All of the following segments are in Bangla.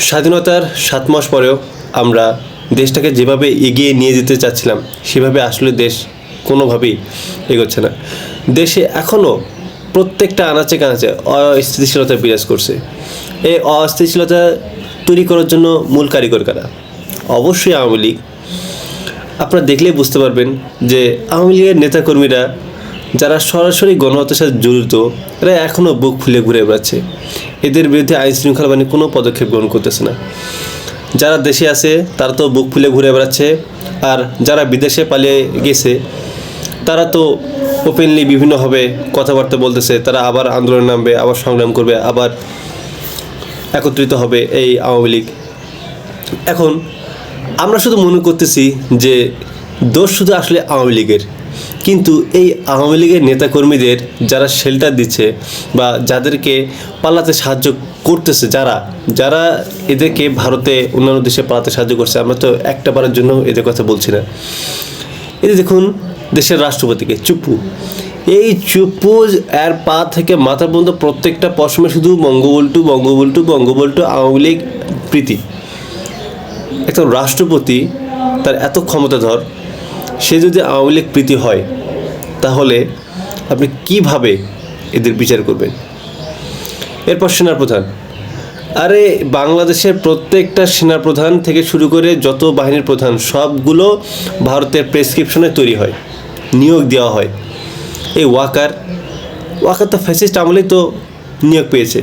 স্বাধীনতার ৭ মাস পরেও আমরা দেশটাকে যেভাবে এগিয়ে নিয়ে যেতে চাচ্ছিলাম সেভাবে আসলে দেশ কোনোভাবেই এগোচ্ছে না। দেশে এখনও প্রত্যেকটা আনাচে কানাচে অস্থিতিশীলতা বিরাজ করছে। এই অস্থিতিশীলতা তৈরি করার জন্য মূল কারিগর কারা? অবশ্যই আওয়ামী লীগ। আপনারা দেখলেই বুঝতে পারবেন যে আওয়ামী লীগের নেতাকর্মীরা যারা সরাসরি গণহত্যার সাথে জড়িত, এরা এখনও বুক ফুলে ঘুরে বেড়াচ্ছে। এদের বিরুদ্ধে আইন শৃঙ্খলা বাহিনী কোনো পদক্ষেপ গ্রহণ করতেছে না। যারা দেশে আছে তারা তো বুক ফুলে ঘুরে বেড়াচ্ছে, আর যারা বিদেশে পালিয়ে গেছে তারা তো ওপেনলি বিভিন্নভাবে কথাবার্তা বলতেছে। তারা আবার আন্দোলন নামবে, আবার সংগ্রাম করবে, আবার একত্রিত হবে এই আওয়ামী লীগ। এখন আমরা শুধু মনে করতেছি যে দোষ শুধু আসলে আওয়ামী লীগের, কিন্তু এই আওয়ামী লীগের নেতাকর্মীদের যারা শেল্টার দিচ্ছে বা যাদেরকে পালাতে সাহায্য করতেছে, যারা এদেরকে ভারতে অন্যান্য দেশে পালাতে সাহায্য করছে, আমরা তো একটা বারের জন্য এদের কথা বলছি না। এই দেখুন দেশের রাষ্ট্রপতিকে চুপ্পু, এই চুপ্পু এর পা থেকে মাথা পর্যন্ত প্রত্যেকটা পশমে শুধু বঙ্গবন্ধু বঙ্গবন্ধু বঙ্গবন্ধু, আওয়ামী লীগ প্রীতি। একটা রাষ্ট্রপতি তার এত ক্ষমতাধর, সে যদি আওয়ামী লীগ প্রীতি হয় তাহলে আপনি কিভাবে এদের বিচার করবেন? এরপর সেনাপ্রধান, আরে বাংলাদেশের প্রত্যেকটা সেনাপ্রধান থেকে শুরু করে যত বাহিনীর প্রধান সবগুলো ভারতের প্রেসক্রিপশনে তৈরি হয়, নিয়োগ দেওয়া হয়। এই ওয়াকার তো ফ্যাসিস্ট আমলেই তো নিয়োগ পেয়েছে।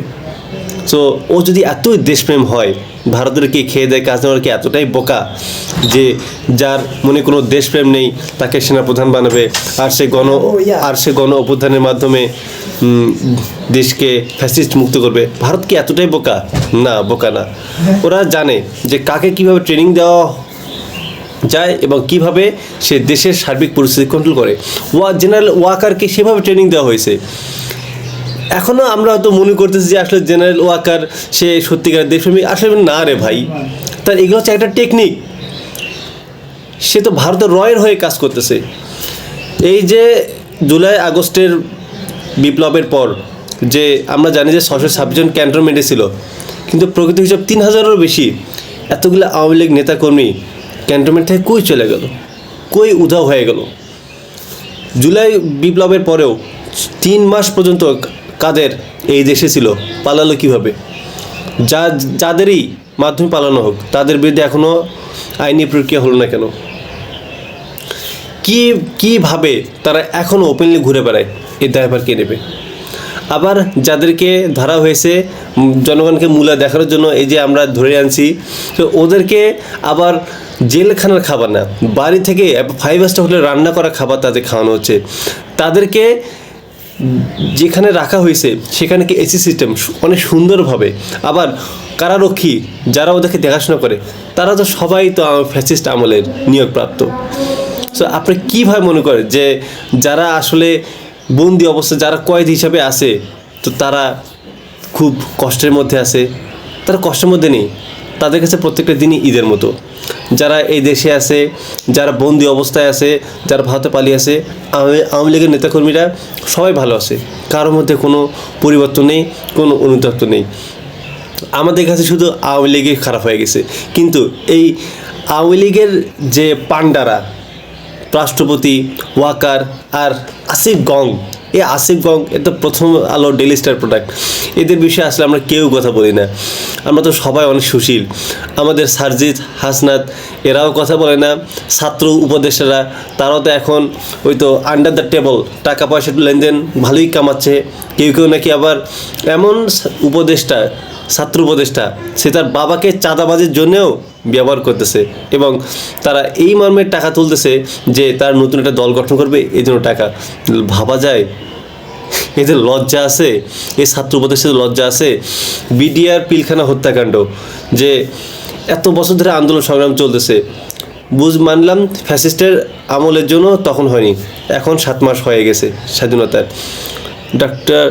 সো ও যদি এতই দেশপ্রেম হয়, ভারতের কি খেয়ে দেয় কাজ নেওয়ার কি এতটাই বোকা যে যার মনে কোনো দেশপ্রেম নেই তাকে সেনাপ্রধান বানাবে, আর সে গণ অভ্যুত্থানের মাধ্যমে দেশকে ফ্যাসিস্ট মুক্ত করবে? ভারত কি এতটাই বোকা? না, বোকা না। ওরা জানে যে কাকে কিভাবে ট্রেনিং দেওয়া যায় এবং কিভাবে সে দেশের সার্বিক পরিস্থিতি কন্ট্রোল করে। জেনারেল ওয়াকারকে সেভাবে ট্রেনিং দেওয়া হয়েছে। এখনও আমরা হয়তো মনে করতেছি যে আসলে জেনারেল ওয়াকার সে সত্যিকার দেশপ্রেমিক, আসলে না রে ভাই, তার এগুলো হচ্ছে একটা টেকনিক। সে তো ভারতের রয়ের হয়ে কাজ করতেছে। এই যে জুলাই আগস্টের বিপ্লবের পর যে আমরা জানি যে 626 জন ক্যান্টনমেন্টে ছিল, কিন্তু প্রকৃত হিসাব 3000-এরও বেশি। এতগুলো আওয়ামী লীগ নেতাকর্মী ক্যান্টনমেন্ট থেকে কই চলে গেল, কই উধাও হয়ে গেল? জুলাই বিপ্লবের পরেও 3 মাস পর্যন্ত কাদের এই দেশে ছিল, পালালো কিভাবে? যাদেরই মাধ্যমে পালানো হোক তাদের বিরুদ্ধে এখনও আইনি প্রক্রিয়া হলো না কেন? কিভাবে তারা এখনও ওপেনলি ঘুরে বেড়ায়? এই দায়ভার কে নেবে? আবার যাদেরকে ধরা হয়েছে জনগণকে মূলা দেখানোর জন্য, এই যে আমরা ধরে আনছি, তো ওদেরকে আবার জেলখানার খাবার না, বাড়ি থেকে 5 স্টার হোটেলে রান্না করা খাবার তাদের খাওয়ানো হচ্ছে। তাদেরকে যেখানে রাখা হয়েছে সেখানে কি এসি সিস্টেম অনেক সুন্দরভাবে, আবার কারারক্ষী যারা ওদেরকে দেখাশোনা করে তারা তো সবাই তো ফ্যাসিস্ট আমলের নিয়োগপ্রাপ্ত। সো আপনি কীভাবে মনে করেন যে যারা আসলে বন্দি অবস্থা, যারা কয়েদি হিসাবে আছে, তো তারা খুব কষ্টের মধ্যে আছে? তারা কষ্টের মধ্যে নেই, তাদের কাছে প্রত্যেকটা দিনই ঈদের মতো। যারা এই দেশে আছে, যারা বন্দি অবস্থায় আছে, যারা ভারতে পালিয়ে আছে, আওয়ামী লীগের নেতাকর্মীরা সবাই ভালো আছে, কারোর মধ্যে কোনো পরিবর্তন নেই, কোনো অনুতপ্ত নেই। আমাদের কাছে শুধু আওয়ামী লীগই খারাপ হয়ে গেছে। কিন্তু এই আওয়ামী লীগের যে পান্ডারা, রাষ্ট্রপতি ওয়াকার আর আসিফ গং, আসিফ গং এটা প্রথম আলো ডেইলি স্টার প্রোডাক্ট, এদের বিষয়ে আসলে আমরা কেউ কথা বলি না। আমরা তো সবাই অনেক সুশীল। আমাদের সারজিৎ, হাসনাত এরাও কথা বলে না। ছাত্র উপদেষ্টারা তারাও তো এখন ওই তো আন্ডার দ্য টেবল টাকা পয়সা লেনদেন ভালোই কামাচ্ছে। কেউ নাকি আবার এমন উপদেষ্টা, ছাত্র উপদেষ্টা, সে তার বাবাকে চাঁদাবাজির জন্যেও ব্যবহার করতেছে, এবং তারা এই মর্মের টাকা তুলতেছে যে তার নতুন একটা দল গঠন করবে, এই জন্য টাকা। ভাবা যায় এদের লজ্জা আছে? এই ছাত্র উপদেষ্টাদের লজ্জা আছে? বিডিআর পিলখানা হত্যাকাণ্ড, যে এত বছর ধরে আন্দোলন সংগ্রাম চলতেছে, মানলাম ফ্যাসিস্টের আমলের জন্য তখন হয়নি, এখন 7 মাস হয়ে গেছে স্বাধীনতার। ডক্টর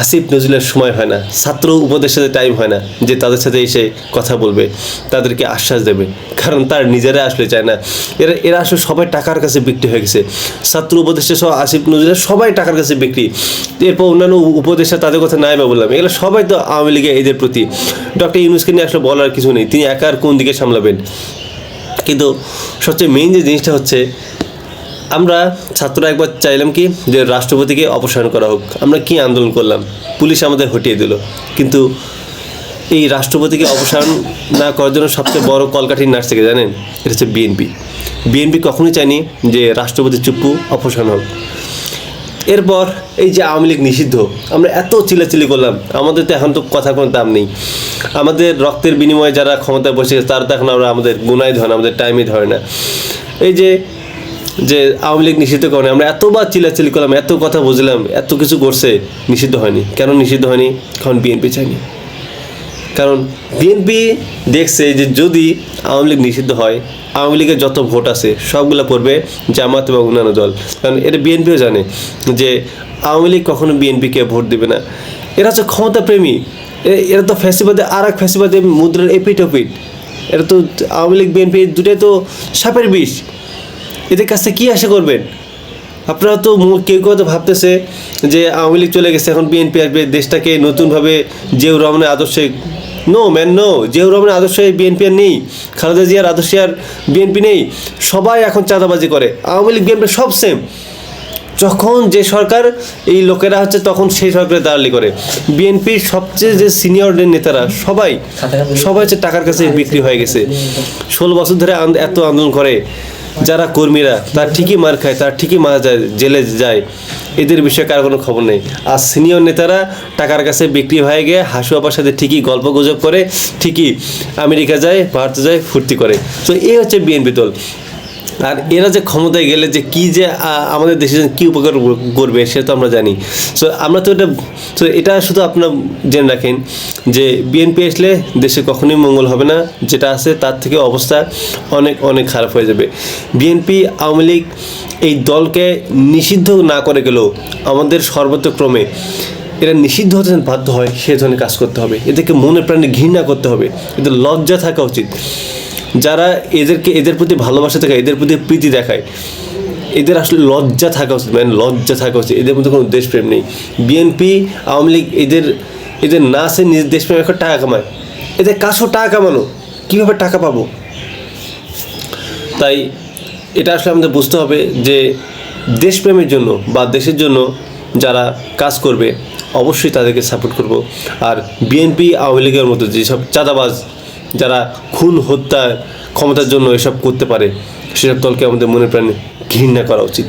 আসিফ নজরুলের সময় হয় না, ছাত্র উপদেষ্টাদের টাইম হয় না যে তাদের সাথে এসে কথা বলবে, তাদেরকে আশ্বাস দেবে, কারণ তার নিজেরা আসলে চায় না। এরা আসলে সবাই টাকার কাছে বিক্রি হয়ে গেছে। ছাত্র উপদেষ্টা সহ আসিফ নজরুলের সবাই টাকার কাছে বিক্রি। এরপর অন্যান্য উপদেষ্টা তাদের কথা নাই বা বললাম, এগুলো সবাই তো আওয়ামী লীগের এদের প্রতি। ডক্টর ইউনূসকে নিয়ে আসলে বলার কিছু নেই, তিনি একার কোন দিকে সামলাবেন। কিন্তু সবচেয়ে মেইন যে জিনিসটা হচ্ছে, আমরা ছাত্ররা একবার চাইলাম কি যে রাষ্ট্রপতিকে অপসারণ করা হোক। আমরা কি আন্দোলন করলাম, পুলিশ আমাদের হটিয়ে দিল। কিন্তু এই রাষ্ট্রপতিকে অপসারণ না করার জন্য সবচেয়ে বড় কলকাঠি নাড়ছে কে জানেন? এটা হচ্ছে বিএনপি। বিএনপি কখনোই চায়নি যে রাষ্ট্রপতি চুপ্পু অপসারণ হোক। এরপর এই যে আওয়ামী লীগ নিষিদ্ধ, আমরা এত চিল্লাচিল্লি করলাম, আমাদের তো এখন তো কথা কোনো দাম নেই। আমাদের রক্তের বিনিময়ে যারা ক্ষমতায় বসে গেছে তারা তো এখন আমরা আমাদের গুনাই ধরে না, আমাদের টাইমই ধরে না। এই যে আওয়ামী লীগ নিষিদ্ধ কারণে আমরা এতবার চিল্লাচিল্লি করলাম, এত কথা বুঝলাম, এত কিছু করছে, নিষিদ্ধ হয়নি। কেন নিষিদ্ধ হয়নি? কারণ বিএনপি চায়নি। কারণ বিএনপি দেখছে যে যদি আওয়ামী লীগ নিষিদ্ধ হয়, আওয়ামী লীগের যত ভোট আছে সবগুলো পড়বে জামাত এবং অন্যান্য দল। কারণ এটা বিএনপিও জানে যে আওয়ামী লীগ কখনো বিএনপিকে ভোট দেবে না। এরা হচ্ছে ক্ষমতাপ্রেমী, এরা তো ফ্যাসিবাদে আর এক ফ্যাসিবাদে মুদ্রার এপিট ওপিট। এরা তো আওয়ামী লীগ বিএনপি দুটাই তো সাপের বিষ। এদের কাছে কী আশা করবেন আপনারা? তো কেউ কেউ তো ভাবতেছে যে আওয়ামী লীগ চলে গেছে, এখন বিএনপি আসবে, দেশটাকে নতুনভাবে জিয়াউর রহমানের আদর্শে। নো ম্যান নো, জিয়াউর রহমানের আদর্শে বিএনপি আর নেই, খালেদা জিয়ার আদর্শে আর বিএনপি নেই। সবাই এখন চাঁদাবাজি করে, আওয়ামী লীগ বিএনপি সব সেম। যখন যে সরকার এই লোকেরা হচ্ছে তখন সেই সরকারের দালালি করে। বিএনপির সবচেয়ে যে সিনিয়র নেতারা সবাই হচ্ছে টাকার কাছে বিক্রি হয়ে গেছে। 16 বছর ধরে এত আন্দোলন করে যারা কর্মীরা, তার ঠিকই মার খায়, তার ঠিকই মারা যায়, জেলে যায়, এদের বিষয়ে কার কোনো খবর নেই। আর সিনিয়র নেতারা টাকার কাছে বিক্রি হয়ে গিয়ে হাসুয়াপার সাথে ঠিকই গল্প গুজব করে, ঠিকই আমেরিকা যায়, ভারতে যায়, ফুর্তি করে। তো এই হচ্ছে বিএনপি দল। আর এরা যে ক্ষমতায় গেলে যে কী যে আমাদের দেশের জন্য কী উপকার করবে সেটা তো আমরা জানি। সো আমরা তো এটা শুধু আপনারা জেনে রাখেন যে বিএনপি আসলে দেশে কখনোই মঙ্গল হবে না, যেটা আছে তার থেকে অবস্থা অনেক অনেক খারাপ হয়ে যাবে। বিএনপি আওয়ামী লীগ এই দলকে নিষিদ্ধ না করে গেলেও আমাদের সর্বতক্রমে এরা নিষিদ্ধ হতে বাধ্য হয়, সে ধরনের কাজ করতে হবে। এদেরকে মনে প্রাণে ঘৃণা করতে হবে, এদের লজ্জা থাকা উচিত। যারা এদের প্রতি ভালোবাসা দেখায়, এদের প্রতি প্রীতি দেখায়, এদের আসলে লজ্জা থাকা উচিত, মানে লজ্জা থাকা উচিত। এদের মধ্যে কোনো দেশপ্রেম নেই। বিএনপি আওয়ামী লীগ এদের না আছে নিজের দেশপ্রেম, এখন টাকা কামায়। এদের কাছেও টাকা কামানো, কীভাবে টাকা পাবো? তাই এটা আসলে আমাদের বুঝতে হবে যে দেশপ্রেমের জন্য বা দেশের জন্য যারা কাজ করবে অবশ্যই তাদেরকে সাপোর্ট করব। আর বিএনপি আওয়ামী লীগের মতো যেসব চাঁদাবাজ, যারা খুন হত্যা ক্ষমতার জন্য এসব করতে পারে, সেসব দলকে আমাদের মনে প্রাণে ঘৃণা করা উচিত।